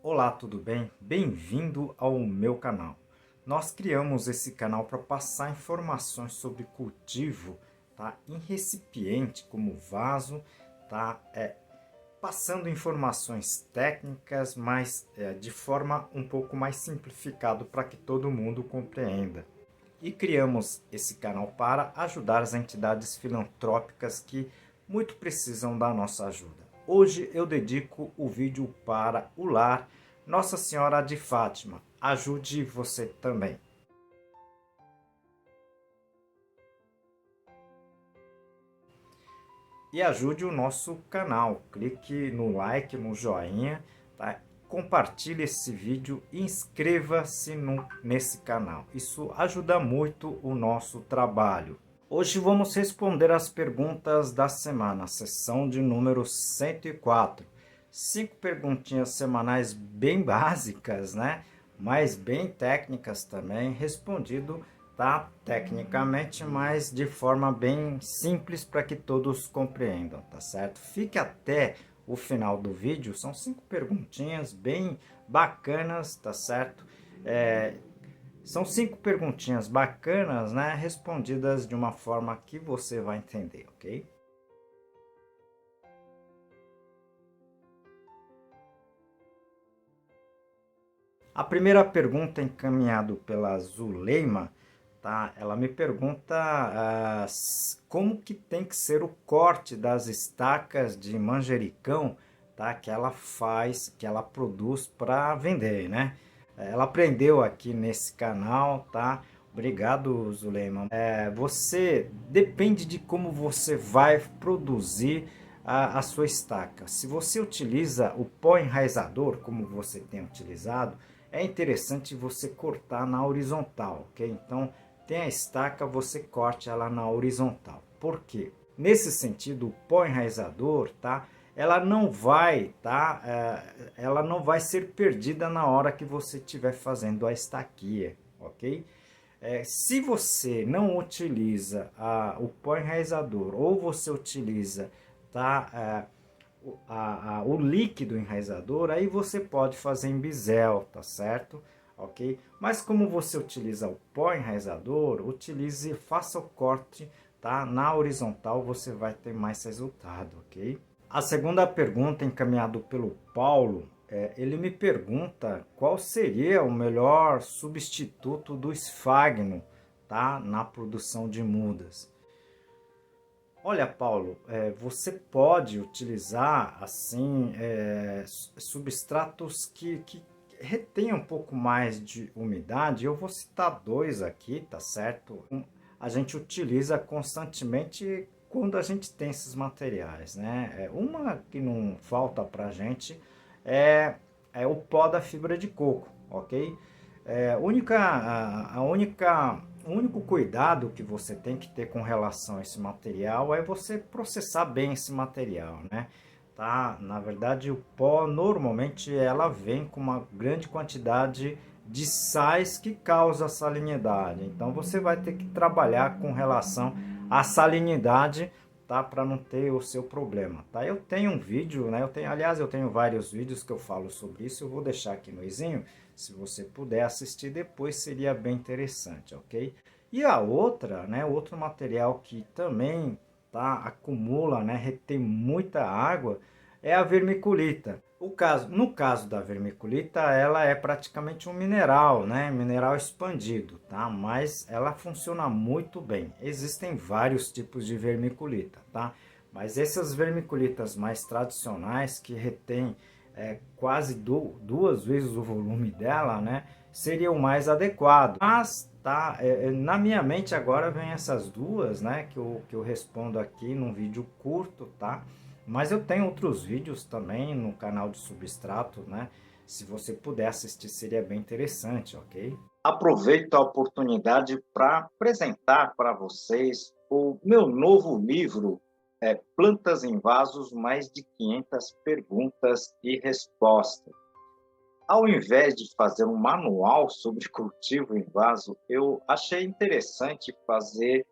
Olá, tudo bem? Bem-vindo ao meu canal. Nós criamos esse canal para passar informações sobre cultivo, tá? Em recipiente, como vaso, tá? Passando informações técnicas, mas de forma um pouco mais simplificada para que todo mundo compreenda. E criamos esse canal para ajudar as entidades filantrópicas que muito precisam da nossa ajuda. Hoje eu dedico o vídeo para o lar Nossa Senhora de Fátima. Ajude você também. E ajude o nosso canal. Clique no like, no joinha, tá? Compartilhe esse vídeo e inscreva-se nesse canal. Isso ajuda muito o nosso trabalho. Hoje vamos responder as perguntas da semana, sessão de número 104. 5 perguntinhas semanais bem básicas, né? Mas bem técnicas também, respondido, tá? Tecnicamente, mas de forma bem simples para que todos compreendam, tá certo? Fique até o final do vídeo, são 5 perguntinhas bem bacanas, tá certo? São 5 perguntinhas bacanas, né? Respondidas de uma forma que você vai entender, ok? A primeira pergunta encaminhada pela Zuleima, tá? Ela me pergunta como que tem que ser o corte das estacas de manjericão, tá? Que ela faz, que ela produz para vender, né? Ela aprendeu aqui nesse canal, tá? Obrigado, Zuleima. Você depende de como você vai produzir a sua estaca. Se você utiliza o pó enraizador, como você tem utilizado, é interessante você cortar na horizontal, ok? Então, tem a estaca, você corte ela na horizontal. Por quê? Nesse sentido, o pó enraizador, tá? Ela não vai ser perdida na hora que você estiver fazendo a estaquia, ok? Se você não utiliza o pó enraizador ou você utiliza, tá, o líquido enraizador, aí você pode fazer em bisel, tá certo? Ok? Mas como você utiliza o pó enraizador, utilize, faça o corte, tá? Na horizontal você vai ter mais resultado, ok? A segunda pergunta encaminhada pelo Paulo, ele me pergunta qual seria o melhor substituto do esfagno, tá? Na produção de mudas. Olha, Paulo, você pode utilizar assim substratos que retêm um pouco mais de umidade. Eu vou citar dois aqui, tá certo? A gente utiliza constantemente quando a gente tem esses materiais, né? Uma que não falta para a gente é, é o pó da fibra de coco, ok? O único cuidado que você tem que ter com relação a esse material é você processar bem esse material, né? Tá? Na verdade, o pó normalmente ela vem com uma grande quantidade de sais que causa salinidade. Então você vai ter que trabalhar com relação à salinidade, tá? Para não ter o seu problema, tá? Eu tenho um vídeo, né? Eu tenho vários vídeos que eu falo sobre isso. Eu vou deixar aqui no izinho. Se você puder assistir depois, seria bem interessante, ok? E a outra, né? Outro material que também tá, acumula, né? Retém muita água é a vermiculita. No caso da vermiculita, ela é praticamente um mineral, né? Mineral expandido, tá? Mas ela funciona muito bem. Existem vários tipos de vermiculita, tá? Mas essas vermiculitas mais tradicionais, que retêm quase duas vezes o volume dela, né? Seria o mais adequado. Mas, tá? Na minha mente agora vem essas duas, né? Que eu respondo aqui num vídeo curto, tá? Mas eu tenho outros vídeos também no canal de Substrato, né? Se você puder assistir, seria bem interessante, ok? Aproveito a oportunidade para apresentar para vocês o meu novo livro, Plantas em Vasos, mais de 500 perguntas e respostas. Ao invés de fazer um manual sobre cultivo em vaso, eu achei interessante fazer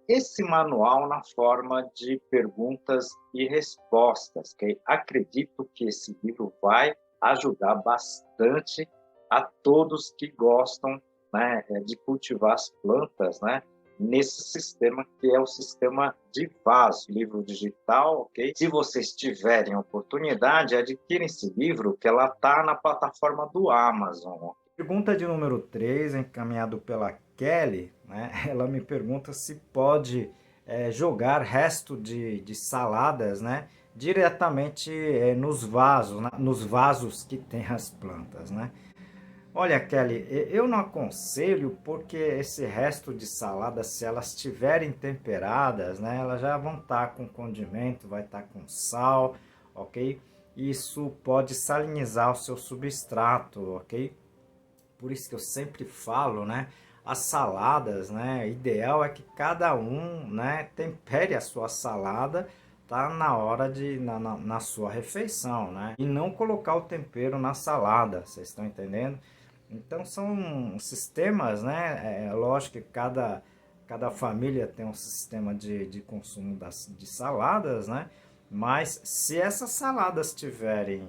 esse manual na forma de perguntas e respostas, que acredito que esse livro vai ajudar bastante a todos que gostam, né, de cultivar as plantas, né, nesse sistema que é o sistema de vaso, livro digital, ok? Se vocês tiverem oportunidade, adquirem esse livro, que ela está na plataforma do Amazon. Pergunta de número 3, encaminhado pela Kelly, né? Ela me pergunta se pode jogar resto de saladas, né? Diretamente nos vasos, nos vasos que tem as plantas, né? Olha, Kelly, eu não aconselho porque esse resto de salada, se elas estiverem temperadas, né, elas já vão estar com condimento, vai estar com sal, ok? Isso pode salinizar o seu substrato, ok? Por isso que eu sempre falo, né, as saladas, né, ideal é que cada um, né, tempere a sua salada, tá, na hora de, na sua refeição, né, e não colocar o tempero na salada, vocês estão entendendo? Então são sistemas, né? É lógico que cada família tem um sistema de consumo de saladas, né? Mas se essas saladas estiverem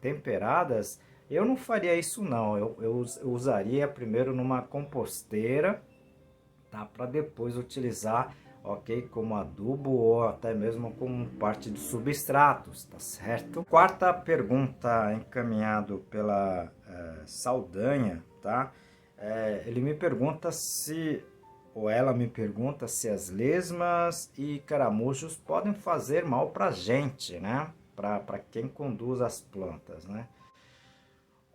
temperadas, eu não faria isso não. Eu usaria primeiro numa composteira, tá? Para depois utilizar, ok, como adubo ou até mesmo como parte de substratos, tá certo? Quarta pergunta, encaminhado pela Saldanha, tá? Ele me pergunta se, ou ela me pergunta se as lesmas e caramujos podem fazer mal para gente, né? Para quem conduz as plantas, né?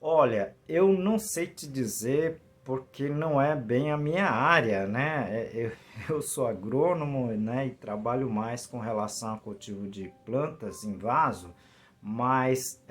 Olha, eu não sei te dizer porque não é bem a minha área, né? Eu sou agrônomo, né, e trabalho mais com relação ao cultivo de plantas em vaso, mas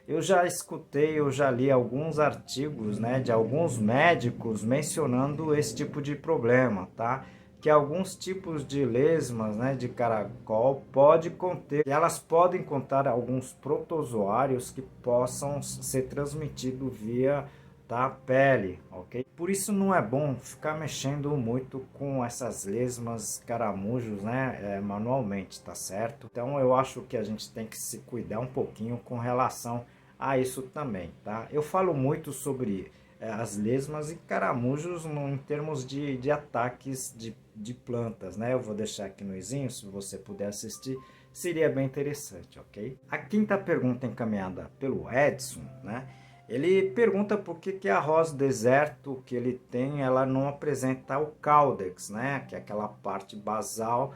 eu já escutei, eu já li alguns artigos, né, de alguns médicos mencionando esse tipo de problema, tá? Que alguns tipos de lesmas, né, de caracol pode conter, e elas podem conter alguns protozoários que possam ser transmitidos via da pele, ok? Por isso não é bom ficar mexendo muito com essas lesmas, caramujos, né, manualmente, tá certo? Então eu acho que a gente tem que se cuidar um pouquinho com relação a isso também, tá? Eu falo muito sobre as lesmas e caramujos em termos de ataques de plantas, né? Eu vou deixar aqui no izinho, se você puder assistir, seria bem interessante, ok? A quinta pergunta encaminhada pelo Edson, né? Ele pergunta por que a rosa deserto que ele tem, ela não apresenta o caudex, né? Que é aquela parte basal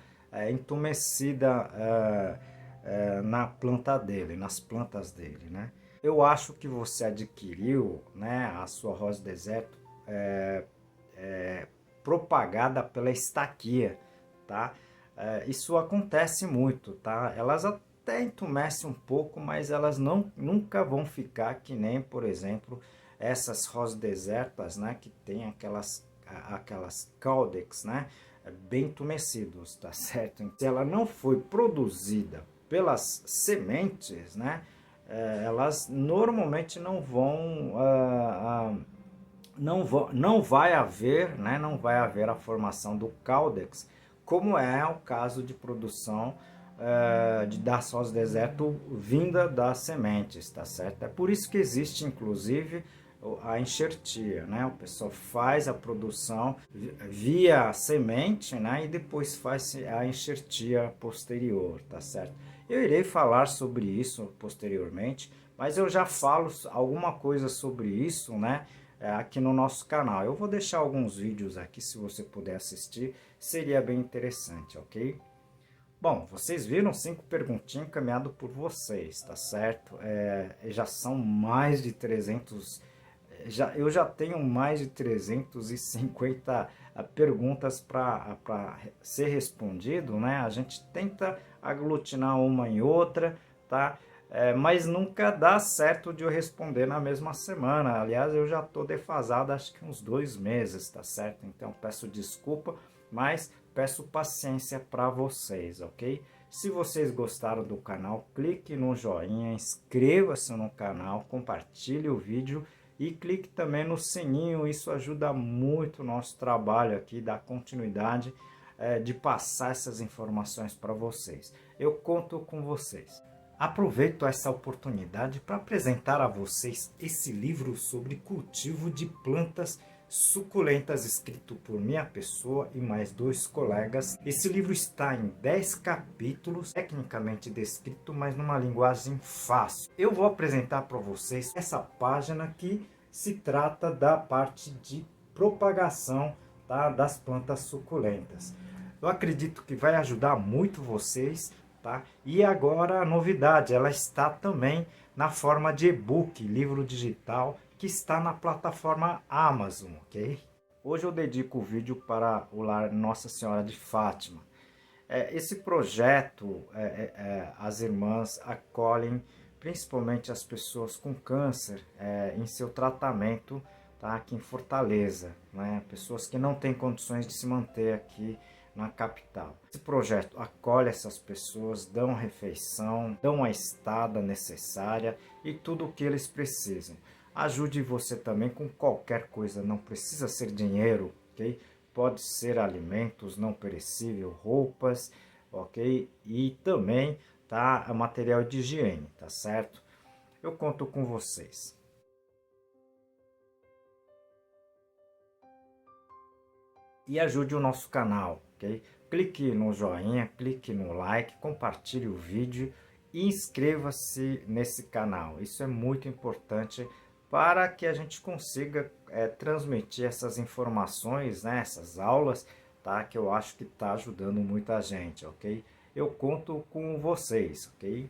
entumecida na planta dele, nas plantas dele, né? Eu acho que você adquiriu, né, a sua rosa deserto propagada pela estaquia, tá? Isso acontece muito, tá? Elas até entumecem um pouco, mas elas nunca vão ficar que nem, por exemplo, essas rosas desertas, né? Que tem aquelas caudex, né? Bem entumecidos, tá certo? Se ela não foi produzida pelas sementes, né? Elas normalmente não vai haver, né, não vai haver a formação do caudex, como é o caso de produção da soja deserto vinda das sementes, tá certo? É por isso que existe, inclusive, a enxertia, né? O pessoal faz a produção via semente, né? E depois faz a enxertia posterior, tá certo? Eu irei falar sobre isso posteriormente, mas eu já falo alguma coisa sobre isso, né? Aqui no nosso canal. Eu vou deixar alguns vídeos aqui, se você puder assistir, seria bem interessante, ok? Bom, vocês viram 5 perguntinhas encaminhadas por vocês, tá certo? Já são mais de 300, eu já tenho mais de 350 perguntas para ser respondido, né? A gente tenta aglutinar uma em outra, tá? Mas nunca dá certo de eu responder na mesma semana. Aliás, eu já estou defasado, acho que uns 2 meses, tá certo? Então peço desculpa, mas peço paciência para vocês, ok? Se vocês gostaram do canal, clique no joinha, inscreva-se no canal, compartilhe o vídeo e clique também no sininho. Isso ajuda muito o nosso trabalho aqui, dá continuidade de passar essas informações para vocês. Eu conto com vocês. Aproveito essa oportunidade para apresentar a vocês esse livro sobre cultivo de plantas suculentas, escrito por minha pessoa e mais 2 colegas. Esse livro está em 10 capítulos, tecnicamente descrito, mas numa linguagem fácil. Eu vou apresentar para vocês essa página que se trata da parte de propagação, tá, das plantas suculentas. Eu acredito que vai ajudar muito vocês, tá? E agora a novidade, ela está também na forma de e-book, livro digital, que está na plataforma Amazon, ok? Hoje eu dedico o vídeo para o Lar Nossa Senhora de Fátima. Esse projeto, as irmãs acolhem principalmente as pessoas com câncer em seu tratamento, tá, aqui em Fortaleza, né? Pessoas que não têm condições de se manter aqui na capital. Esse projeto acolhe essas pessoas, dão refeição, dão a estada necessária e tudo o que eles precisam. Ajude você também com qualquer coisa, não precisa ser dinheiro, ok? Pode ser alimentos não perecíveis, roupas, ok? E também, tá, material de higiene, tá certo? Eu conto com vocês. E ajude o nosso canal, ok? Clique no joinha, clique no like, compartilhe o vídeo e inscreva-se nesse canal. Isso é muito importante para que a gente consiga transmitir essas informações, né, essas aulas, tá, que eu acho que está ajudando muita gente, ok? Eu conto com vocês, ok?